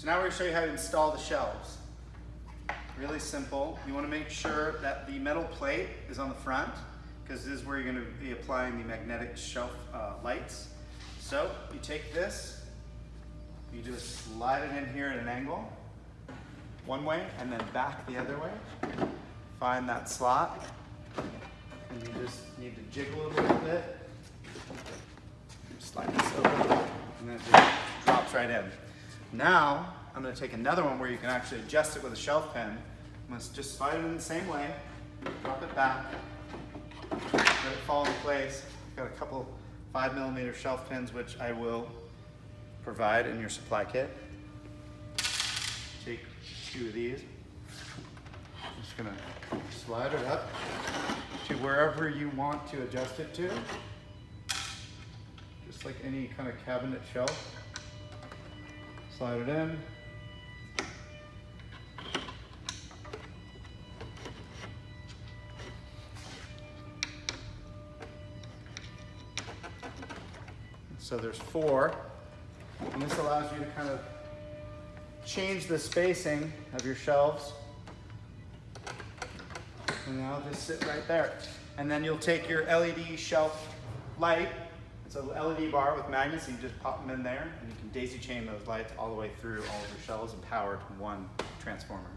So now we're going to show you how to install the shelves. Really simple. You want to make sure that the metal plate is on the front, because this is where you're going to be applying the magnetic shelf lights. So you take this, you just slide it in here at an angle, one way, and then back the other way. Find that slot, and you just need to jiggle it a little bit. Slide this over, and then it just drops right in. Now, I'm going to take another one where you can actually adjust it with a shelf pin. I'm going to just slide it in the same way, drop it back, let it fall into place. I've got a couple 5mm shelf pins, which I will provide in your supply kit. Take 2 of these. I'm just going to slide it up to wherever you want to adjust it to. Just like any kind of cabinet shelf. Slide it in. So there's 4, and this allows you to kind of change the spacing of your shelves. And they'll just sit right there. And then you'll take your LED shelf light. It's a LED bar with magnets, and you just pop them in there, and you can daisy chain those lights all the way through all of your shelves and power to one transformer.